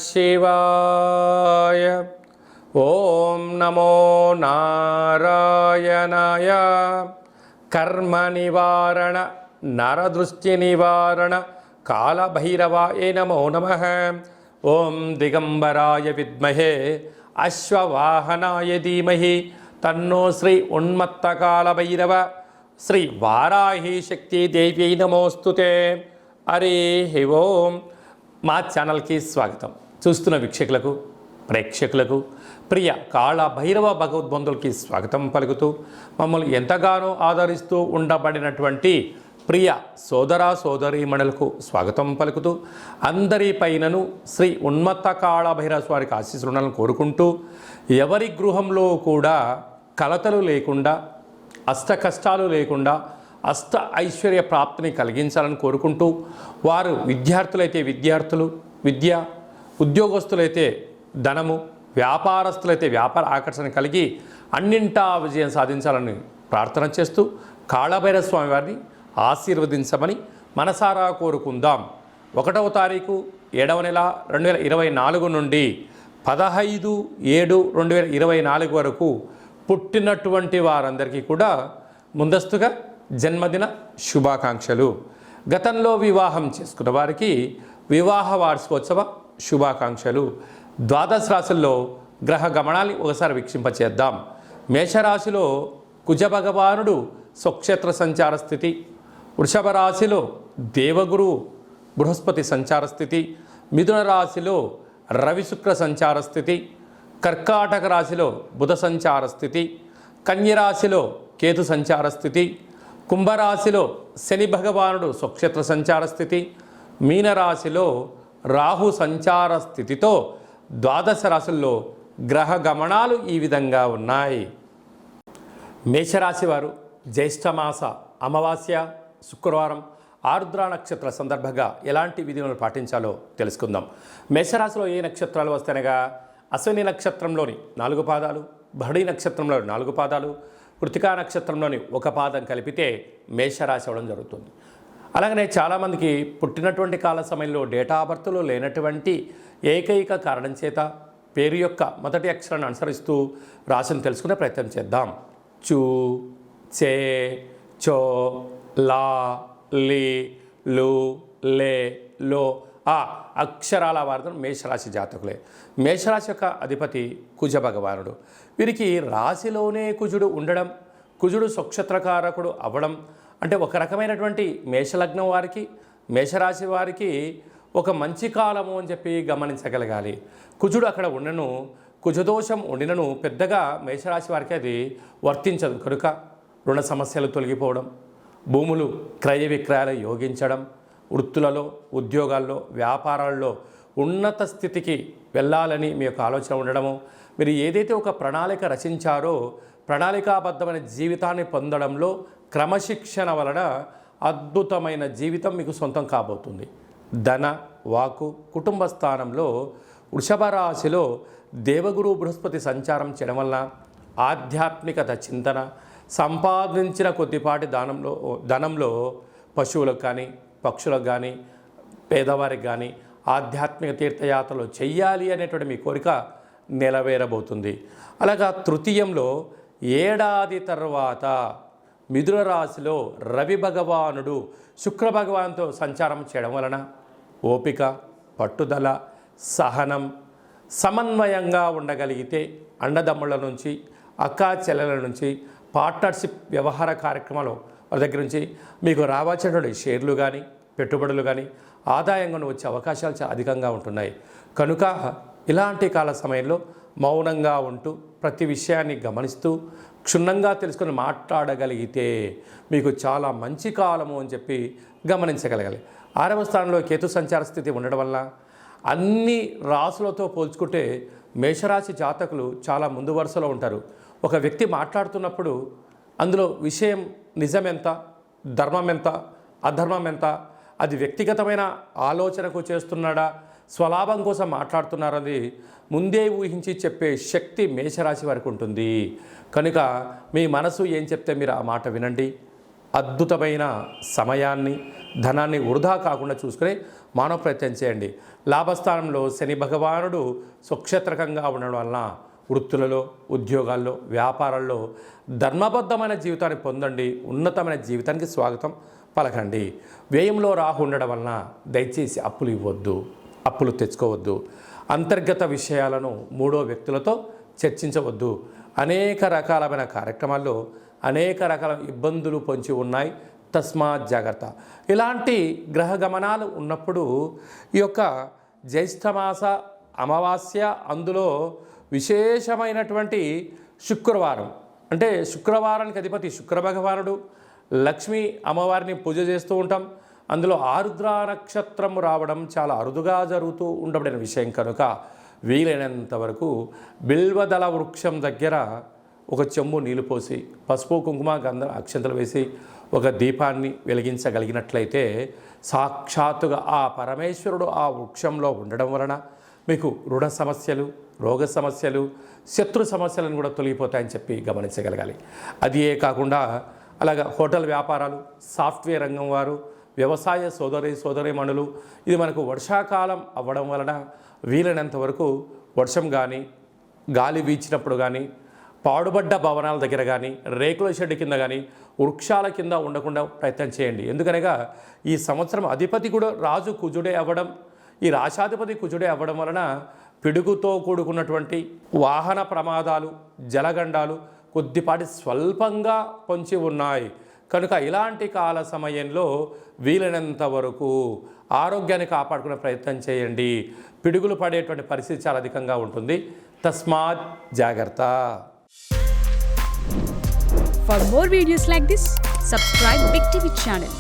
శివాయ. ఓం నమో నారాయణాయ. కర్మ నివారణ నరదృష్టి నివారణ కాళభైరవాయ నమో నమః. ఓం దిగంబరాయ విద్మహే అశ్వవాహనాయ ధీమహి తన్నో శ్రీ ఉన్మత్త కాళభైరవ శ్రీ వారాహి శక్తి దేవ్యై నమోస్తుతే. హరి ఓం. మా ఛానల్కి స్వాగతం. చూస్తున్న వీక్షకులకు ప్రేక్షకులకు ప్రియ కాళభైరవ భగవద్బంధులకి స్వాగతం పలుకుతూ మమ్మల్ని ఎంతగానో ఆదరిస్తూ ఉండబడినటువంటి ప్రియ సోదర సోదరీమణులకు స్వాగతం పలుకుతూ అందరిపైనను శ్రీ ఉన్మత్త కాళభైరవ స్వామికి ఆశీస్సులను కోరుకుంటూ ఎవరి గృహంలో కూడా కలతలు లేకుండా అష్ట కష్టాలు లేకుండా అష్ట ఐశ్వర్య ప్రాప్తిని కలిగించాలని కోరుకుంటూ వారు విద్యార్థులైతే విద్యార్థులు విద్య, ఉద్యోగస్తులైతే ధనము, వ్యాపారస్తులైతే వ్యాపార ఆకర్షణ కలిగి అన్నింటా విజయం సాధించాలని ప్రార్థన చేస్తూ కాళభైరవ స్వామి వారిని ఆశీర్వదించమని మనసారా కోరుకుందాం. 1వ తారీఖు 7వ నెల 2024 నుండి 15/7/2024 వరకు పుట్టినటువంటి వారందరికీ కూడా ముందస్తుగా జన్మదిన శుభాకాంక్షలు. గతంలో వివాహం చేసుకున్న వారికి వివాహ వార్షికోత్సవ శుభాకాంక్షలు. ద్వాదశ రాశుల్లో గ్రహ గమనాన్ని ఒకసారి వీక్షింపచేద్దాం. మేషరాశిలో కుజ భగవానుడు స్వక్షేత్ర సంచార స్థితి, వృషభ రాశిలో దేవగురు బృహస్పతి సంచార స్థితి, మిథున రాశిలో రవి శుక్ర సంచార స్థితి, కర్కాటక రాశిలో బుధ సంచార స్థితి, కన్యరాశిలో కేతు సంచార స్థితి, కుంభరాశిలో శని భగవానుడు స్వక్షేత్ర సంచార స్థితి, మీనరాశిలో రాహు సంచార స్థితితో ద్వాదశ రాశుల్లో గ్రహ గమనాలు ఈ విధంగా ఉన్నాయి. మేషరాశి వారు జ్యేష్ఠమాస అమావాస్య శుక్రవారం ఆరుద్ర నక్షత్ర సందర్భంగా ఎలాంటి విధులను పాటించాలో తెలుసుకుందాం. మేషరాశిలో ఏ నక్షత్రాలు వస్తాయనగా అశ్విని నక్షత్రంలోని 4 పాదాలు, భరణి నక్షత్రంలోని 4 పాదాలు, కృతికా నక్షత్రంలోని 1 పాదం కలిపితే మేషరాశి అవ్వడం జరుగుతుంది. అలాగనే చాలామందికి పుట్టినటువంటి కాల సమయంలో డేటా ఆఫ్ బర్త్లో లేనటువంటి ఏకైక కారణం చేత పేరు యొక్క మొదటి అక్షరాన్ని అనుసరిస్తూ రాశిని తెలుసుకునే ప్రయత్నం చేద్దాం. చూ, చే, చో, లా, లి, లు, లే, లో, ఆ అక్షరాల వారు మేషరాశి జాతకులే. మేషరాశి యొక్క అధిపతి కుజ భగవానుడు. వీరికి రాశిలోనే కుజుడు ఉండడం, కుజుడు స్వక్షేత్రకారకుడు అవ్వడం అంటే ఒక రకమైనటువంటి మేషలగ్నం వారికి, మేషరాశి వారికి ఒక మంచి కాలము అని చెప్పి గమనించగలగాలి. కుజుడు అక్కడ ఉండను, కుజదోషం ఉండినను పెద్దగా మేషరాశి వారికి అది వర్తించదు. కనుక రుణ సమస్యలు తొలగిపోవడం, భూములు క్రయ విక్రయాలు యోగించడం, వృత్తులలో, ఉద్యోగాల్లో, వ్యాపారాల్లో ఉన్నత స్థితికి వెళ్ళాలని మీ యొక్క ఆలోచన ఉండడము, మీరు ఏదైతే ఒక ప్రణాళిక రచించారో ప్రణాళికాబద్ధమైన జీవితాన్ని పొందడంలో క్రమశిక్షణ వలన అద్భుతమైన జీవితం మీకు సొంతం కాబోతుంది. ధన, వాకు, కుటుంబ స్థానంలో వృషభ రాశిలో దేవగురు బృహస్పతి సంచారం చేయడం వల్ల ఆధ్యాత్మికత చింతన, సంపాదించిన కొద్దిపాటి ధనంలో పశువులకు కానీ పక్షులకు కానీ పేదవారికి కానీ ఆధ్యాత్మిక తీర్థయాత్రలు చెయ్యాలి అనేటువంటి మీ కోరిక నెరవేరబోతుంది. అలాగా తృతీయంలో ఏడాది తర్వాత మిథున రాశిలో రవి భగవానుడు శుక్ర భగవానుతో సంచారం చేయడం వలన ఓపిక, పట్టుదల, సహనం, సమన్వయంగా ఉండగలిగితే అన్నదమ్ముల నుంచి, అక్కా చెల్లెల నుంచి, పార్ట్నర్షిప్ వ్యవహార కార్యక్రమాలు వాళ్ళ దగ్గర నుంచి మీకు రావాల్సినటువంటి షేర్లు కానీ పెట్టుబడులు కానీ ఆదాయంగా వచ్చే అవకాశాలు చాలా అధికంగా ఉంటున్నాయి. కనుక ఇలాంటి కాల సమయంలో మౌనంగా ఉంటూ ప్రతి విషయాన్ని గమనిస్తూ క్షుణ్ణంగా తెలుసుకొని మాట్లాడగలిగితే మీకు చాలా మంచి కాలము అని చెప్పి గమనించగలగాలి. 6వ స్థానంలో కేతు సంచార స్థితి ఉండడం వల్ల అన్ని రాశులతో పోల్చుకుంటే మేషరాశి జాతకులు చాలా ముందు వరుసలో ఉంటారు. ఒక వ్యక్తి మాట్లాడుతున్నప్పుడు అందులో విషయం నిజమెంత, ధర్మం ఎంత, అధర్మం ఎంత, అది వ్యక్తిగతమైన ఆలోచనకు చేస్తున్నాడా, స్వలాభం కోసం మాట్లాడుతున్నారని ముందే ఊహించి చెప్పే శక్తి మేషరాశి వారికి ఉంటుంది. కనుక మీ మనసు ఏం చెప్తే మీరు ఆ మాట వినండి. అద్భుతమైన సమయాన్ని, ధనాన్ని వృధా కాకుండా చూసుకుని మానవ ప్రయత్నం చేయండి. లాభస్థానంలో శని భగవానుడు స్వక్షేత్రకంగా ఉండడం వలన వృత్తులలో, ఉద్యోగాల్లో, వ్యాపారాల్లో ధర్మబద్ధమైన జీవితాన్ని పొందండి. ఉన్నతమైన జీవితానికి స్వాగతం పలకండి. వ్యయంలో రాహు ఉండడం వలన దయచేసి అప్పులు ఇవ్వద్దు, అప్పులు తెచ్చుకోవద్దు. అంతర్గత విషయాలను మూడో వ్యక్తులతో చర్చించవద్దు. అనేక రకాలమైన కార్యక్రమాల్లో అనేక రకాల ఇబ్బందులు పొంచి ఉన్నాయి. తస్మాత్ జాగ్రత్త. ఇలాంటి గ్రహ గమనాలు ఉన్నప్పుడు ఈ యొక్క జ్యేష్ఠమాస అమావాస్య, అందులో విశేషమైనటువంటి శుక్రవారం, అంటే శుక్రవారానికి అధిపతి శుక్ర భగవానుడు, లక్ష్మీ అమ్మవారిని పూజ చేస్తూ ఉంటాం. అందులో ఆరుద్ర నక్షత్రం రావడం చాలా అరుదుగా జరుగుతూ ఉండబడిన విషయం కనుక వీలైనంత వరకు బిల్వదళ వృక్షం దగ్గర ఒక చెంబు నీళ్లు పోసి పసుపు కుంకుమ గంధ అక్షంతలు వేసి ఒక దీపాన్ని వెలిగించగలిగినట్లయితే సాక్షాత్తుగా ఆ పరమేశ్వరుడు ఆ వృక్షంలో ఉండడం వలన మీకు రుణ సమస్యలు, రోగ సమస్యలు, శత్రు సమస్యలను కూడా తొలగిపోతాయని చెప్పి గమనించగలగాలి. అదే కాకుండా అలాగా హోటల్ వ్యాపారాలు, సాఫ్ట్వేర్ రంగం వారు, వ్యవసాయ సోదరీమణులు, ఇది మనకు వర్షాకాలం అవ్వడం వలన వీలైనంత వరకు వర్షం కానీ, గాలి వీచినప్పుడు కానీ, పాడుబడ్డ భవనాల దగ్గర కానీ, రేకుల షెడ్ కింద కానీ, వృక్షాల కింద ఉండకుండా ప్రయత్నం చేయండి. ఎందుకనగా ఈ సంవత్సరం అధిపతి కూడా రాజు కుజుడే అవ్వడం, ఈ రాశాధిపతి కుజుడే అవ్వడం వలన పిడుగుతో కూడుకున్నటువంటి వాహన ప్రమాదాలు, జలగండాలు కొద్దిపాటి స్వల్పంగా పొంచి ఉన్నాయి. కనుక ఇలాంటి కాల సమయంలో వీలైనంత వరకు ఆరోగ్యాన్ని కాపాడుకునే ప్రయత్నం చేయండి. పిడుగులు పడేటువంటి పరిస్థితి చాలా అధికంగా ఉంటుంది. తస్మాత్ జాగ్రత్త. For more videos like this, subscribe Big TV channel.